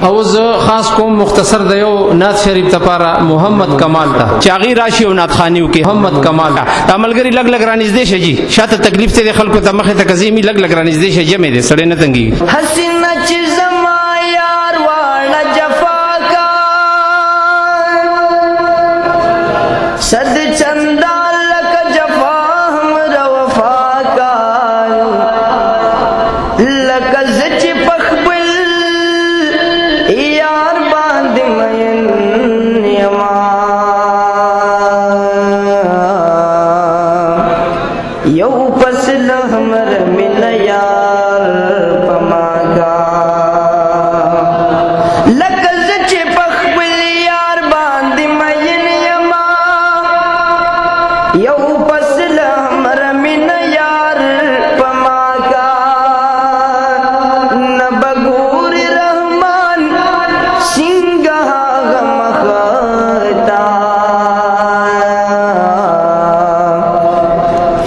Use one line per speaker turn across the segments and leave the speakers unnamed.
او زه خاص کوم مختصر د یو نعت شریف تپاره محمد کمال ته چاغي راشي او نعت خانیو کې محمد کمال عملګری لګ لګ رانږدې شي جی شاته تکلیف ته خلکو ته مخه ته کزیمی لګ لګ رانږدې شي جمع دې سړی نه تنګي
حسینه چې زما یار واړه جفا کا صد چندا لک جفا همر وفا کا لک زچ پخبل یار باندې مین یما یو فصل همر من یار پماگا لکز چه پخبل یار باندی مین یما یو فصل همر من یار پماگا نبگور رحمان سنگا غمختا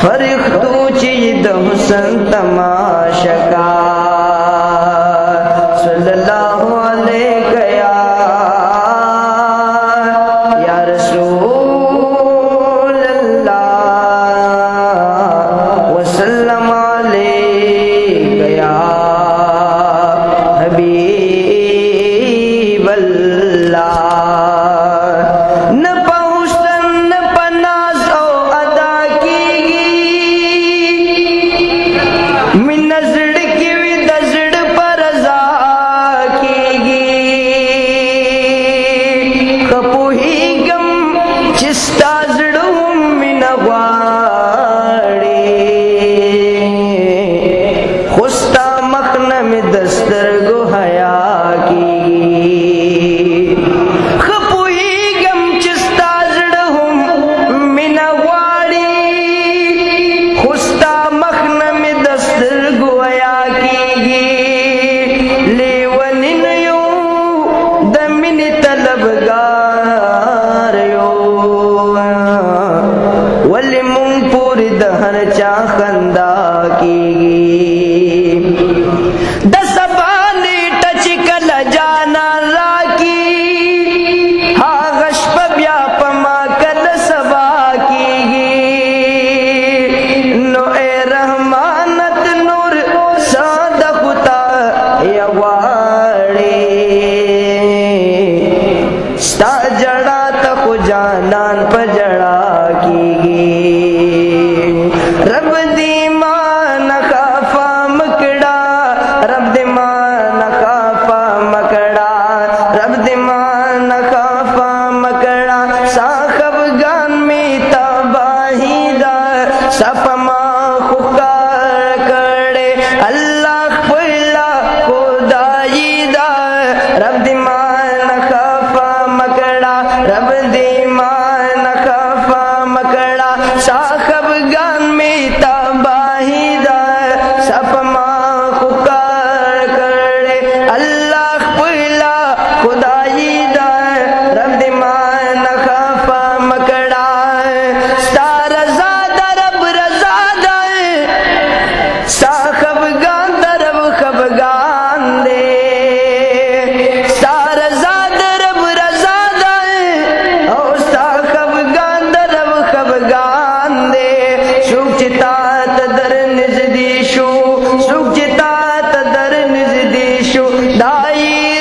فرختو چید حسن تماشا کا صلی اللہ علیہ یا رسول اللہ وسلم علیہ یا حبیب اللہ نہ پہنچن نہ پناز او ادا کی من نزڑ کی وی دزڑ پر رضا کیگی خپوہی گم چستا زڑوں من غاڑی خستا مخنم دستر گو حیا کیگی خپوہی گم چستا زڑوں من غاڑی خستا مخنم دستر گویا کیگی لیونن یو دمن طلبگار یو ولی من پور دہر چا خندا کیگی دسبانی ٹچ کل جانا راکی ہاں غشپ بیا پما کل سبا کیگی نو اے رحمانت نور ساد خطا یا واڑی ستا جڑا تخو جانان پجڑا کیگی رب دی مان خافا مکڑا رب دی مان خافا مکڑا رب دی مان خافا مکڑا ساخب گان میں تباہی دا سپما خکار کڑے اللہ خلا خدائی دا رب دی مان خافا مکڑا رب دی مان خافا مکڑا ساخب گان میں تباہی دا سپما خکار کڑے اللہ خلا خدائی دا رب دی مان خافا مکڑا ستا رضا دا رب رضا دا ستا خفگان دا رب خفگان دے ستا رضا دا رب رضا دا او ستا خفگان دا رب خفگان دے سوک چتا تدر نزدی شو سوک چتا تدر نزدی شو دائی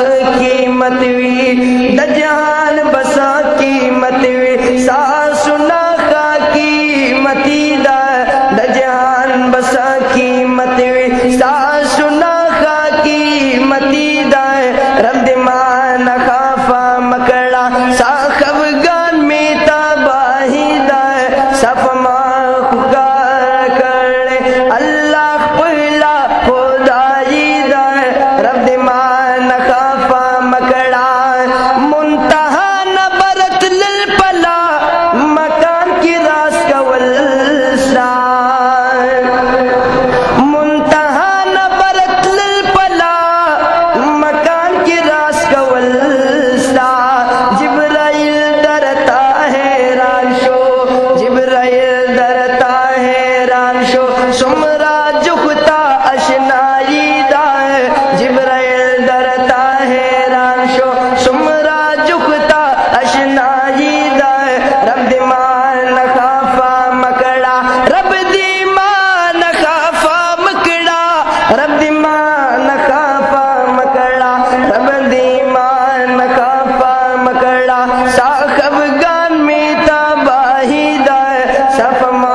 कीमत वी दजान बसा कीमत वी सासुना का कीमती दा दजान बसा कीमत वी सासुना का कीमती दा रब मान खाफा मकड़ा साखब गान में तबाही दा सफमा खुकार करे अल्लाह पहला खुदाई दा रब मान खाफा मकड़ा मुंतहा न बरत लिल पला मकान की रास कवल मुंतहा न बरत लिल पला मकान की रास कवल जिब्राइल डरता है राशो जिब्राइल डरता है राशो सुमरा जुखता अशनाई दाए जिब्राइल डरता है राशो सुमरा जुखता अशनाई दाए रब मान खाफा मकड़ा रब मान खाफा मकड़ा रब मान खाफा मकड़ा रब मान खाफा मकड़ा साखब गान में तबाही दाए सफमा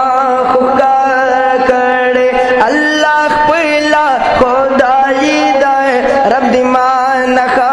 खुकार करे अल्लाह पहला खुदाई दाए रब मान खा